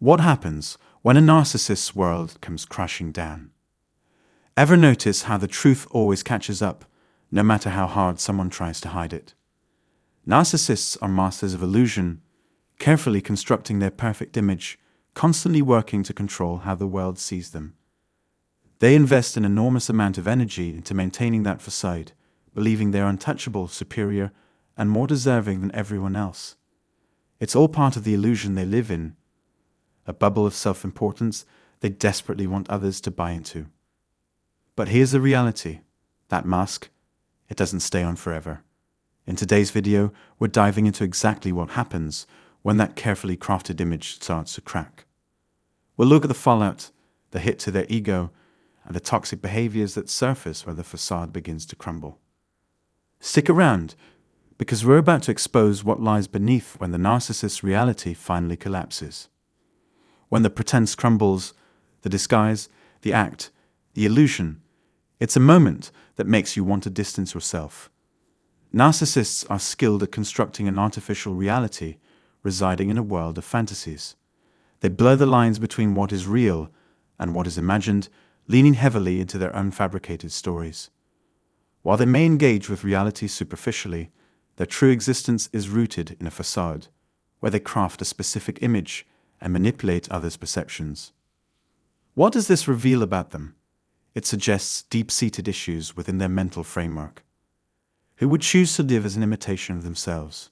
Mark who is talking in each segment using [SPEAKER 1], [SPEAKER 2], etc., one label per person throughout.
[SPEAKER 1] What happens when a narcissist's world comes crashing down? Ever notice how the truth always catches up, no matter how hard someone tries to hide it? Narcissists are masters of illusion, carefully constructing their perfect image, constantly working to control how the world sees them. They invest an enormous amount of energy into maintaining that facade, believing they're untouchable, superior, and more deserving than everyone else. It's all part of the illusion they live in, a bubble of self-importance they desperately want others to buy into. But here's the reality. That mask, it doesn't stay on forever. In today's video, we're diving into exactly what happens when that carefully crafted image starts to crack. We'll look at the fallout, the hit to their ego, and the toxic behaviors that surface where the facade begins to crumble. Stick around, because we're about to expose what lies beneath when the narcissist's reality finally collapses. When the pretense crumbles, the disguise, the act, the illusion, it's a moment that makes you want to distance yourself. Narcissists are skilled at constructing an artificial reality residing in a world of fantasies. They blur the lines between what is real and what is imagined, leaning heavily into their unfabricated stories. While they may engage with reality superficially, their true existence is rooted in a facade, where they craft a specific image and manipulate others' perceptions. What does this reveal about them? It suggests deep-seated issues within their mental framework. Who would choose to live as an imitation of themselves?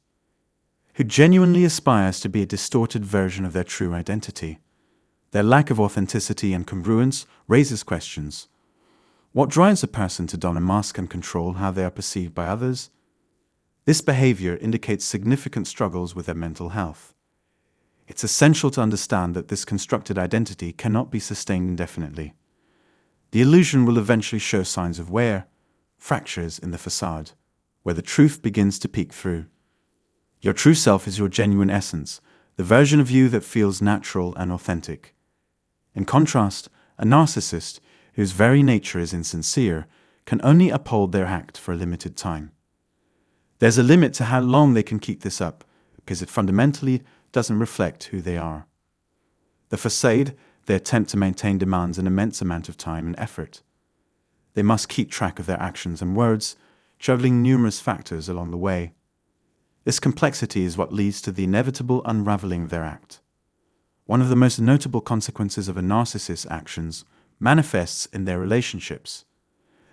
[SPEAKER 1] Who genuinely aspires to be a distorted version of their true identity? Their lack of authenticity and congruence raises questions. What drives a person to don a mask and control how they are perceived by others? This behavior indicates significant struggles with their mental health. It's essential to understand that this constructed identity cannot be sustained indefinitely. The illusion will eventually show signs of wear, fractures in the facade, where the truth begins to peek through. Your true self is your genuine essence, the version of you that feels natural and authentic. In contrast, a narcissist, whose very nature is insincere, can only uphold their act for a limited time. There's a limit to how long they can keep this up, because it fundamentally doesn't reflect who they are. The facade they attempt to maintain demands an immense amount of time and effort. They must keep track of their actions and words, juggling numerous factors along the way. This complexity is what leads to the inevitable unraveling of their act. One of the most notable consequences of a narcissist's actions manifests in their relationships.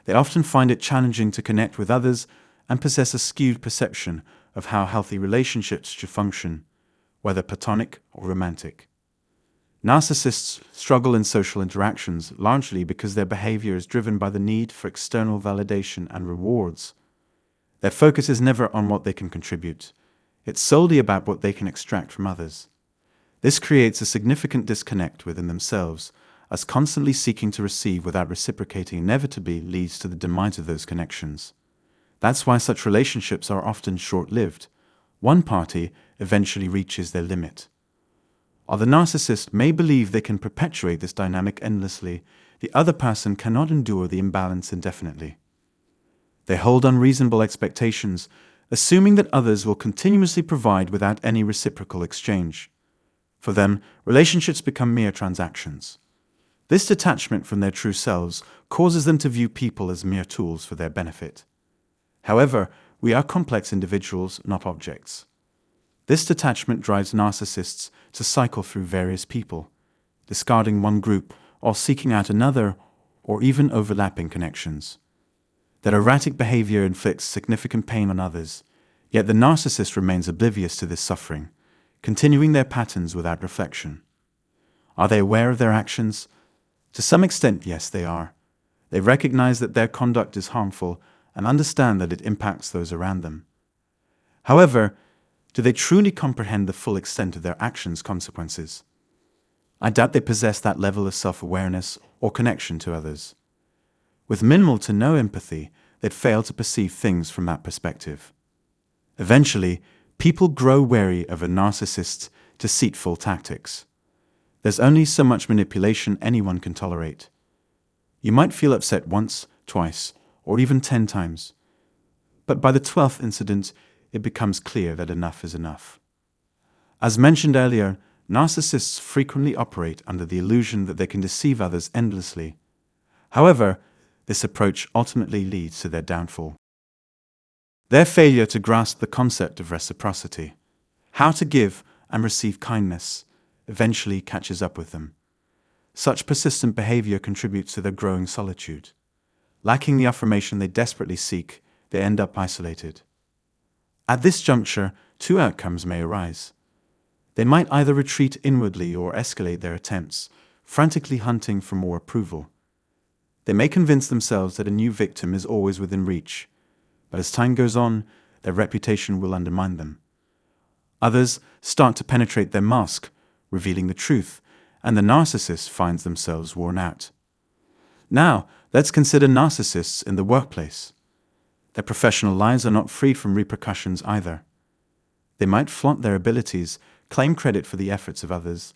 [SPEAKER 1] They often find it challenging to connect with others and possess a skewed perception of how healthy relationships should function, whether platonic or romantic. Narcissists struggle in social interactions largely because their behavior is driven by the need for external validation and rewards. Their focus is never on what they can contribute. It's solely about what they can extract from others. This creates a significant disconnect within themselves, as constantly seeking to receive without reciprocating inevitably leads to the demise of those connections. That's why such relationships are often short-lived. One party eventually reaches their limit. While the narcissist may believe they can perpetuate this dynamic endlessly, the other person cannot endure the imbalance indefinitely. They hold unreasonable expectations, assuming that others will continuously provide without any reciprocal exchange. For them, relationships become mere transactions. This detachment from their true selves causes them to view people as mere tools for their benefit. However, we are complex individuals, not objects. This detachment drives narcissists to cycle through various people, discarding one group or seeking out another, or even overlapping connections. Their erratic behavior inflicts significant pain on others, yet the narcissist remains oblivious to this suffering, continuing their patterns without reflection. Are they aware of their actions? To some extent, yes, they are. They recognize that their conduct is harmful and understand that it impacts those around them. However, do they truly comprehend the full extent of their actions' consequences? I doubt they possess that level of self-awareness or connection to others. With minimal to no empathy, they'd fail to perceive things from that perspective. Eventually, people grow wary of a narcissist's deceitful tactics. There's only so much manipulation anyone can tolerate. You might feel upset once, twice, or even 10 times. But by the 12th incident, it becomes clear that enough is enough. As mentioned earlier, narcissists frequently operate under the illusion that they can deceive others endlessly. However, this approach ultimately leads to their downfall. Their failure to grasp the concept of reciprocity, how to give and receive kindness, eventually catches up with them. Such persistent behavior contributes to their growing solitude. Lacking the affirmation they desperately seek, they end up isolated. At this juncture, two outcomes may arise. They might either retreat inwardly or escalate their attempts, frantically hunting for more approval. They may convince themselves that a new victim is always within reach, but as time goes on, their reputation will undermine them. Others start to penetrate their mask, revealing the truth, and the narcissist finds themselves worn out. Now, let's consider narcissists in the workplace. Their professional lives are not free from repercussions either. They might flaunt their abilities, claim credit for the efforts of others,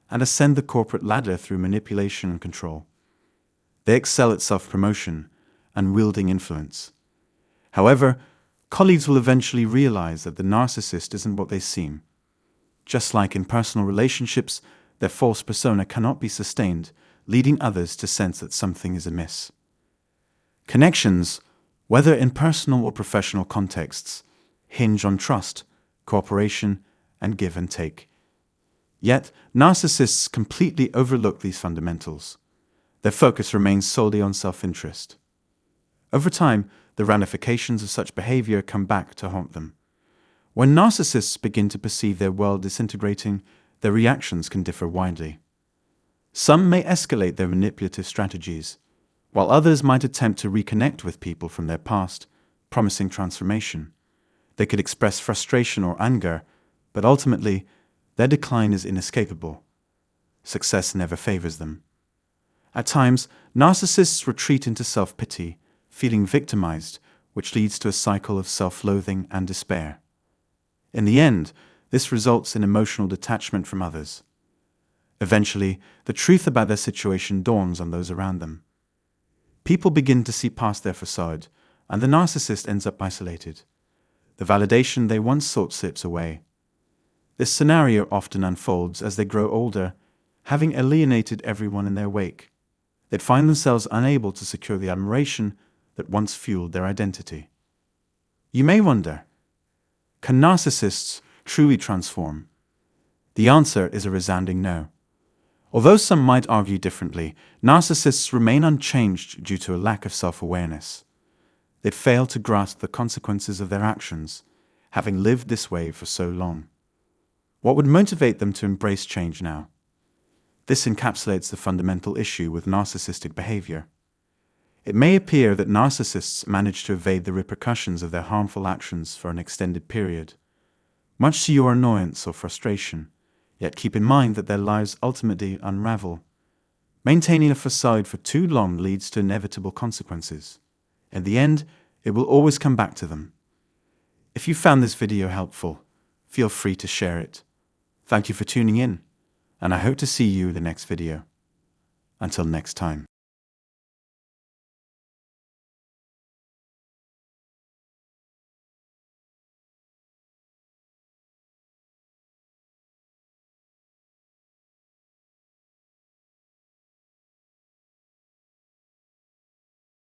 [SPEAKER 1] and ascend the corporate ladder through manipulation and control. They excel at self-promotion and wielding influence. However, colleagues will eventually realize that the narcissist isn't what they seem. Just like in personal relationships, their false persona cannot be sustained, leading others to sense that something is amiss. Connections, whether in personal or professional contexts, hinge on trust, cooperation, and give and take. Yet, narcissists completely overlook these fundamentals. Their focus remains solely on self-interest. Over time, the ramifications of such behavior come back to haunt them. When narcissists begin to perceive their world disintegrating, their reactions can differ widely. Some may escalate their manipulative strategies, while others might attempt to reconnect with people from their past, promising transformation. They could express frustration or anger, but ultimately, their decline is inescapable. Success never favors them. At times, narcissists retreat into self-pity, feeling victimized, which leads to a cycle of self-loathing and despair. In the end, this results in emotional detachment from others. Eventually, the truth about their situation dawns on those around them. People begin to see past their facade, and the narcissist ends up isolated. The validation they once sought slips away. This scenario often unfolds as they grow older, having alienated everyone in their wake. They'd find themselves unable to secure the admiration that once fueled their identity. You may wonder, can narcissists truly transform? The answer is a resounding no. Although some might argue differently, narcissists remain unchanged due to a lack of self-awareness. They fail to grasp the consequences of their actions, having lived this way for so long. What would motivate them to embrace change now? This encapsulates the fundamental issue with narcissistic behavior. It may appear that narcissists manage to evade the repercussions of their harmful actions for an extended period, much to your annoyance or frustration, yet keep in mind that their lives ultimately unravel. Maintaining a facade for too long leads to inevitable consequences. In the end, it will always come back to them. If you found this video helpful, feel free to share it. Thank you for tuning in, and I hope to see you in the next video. Until next time.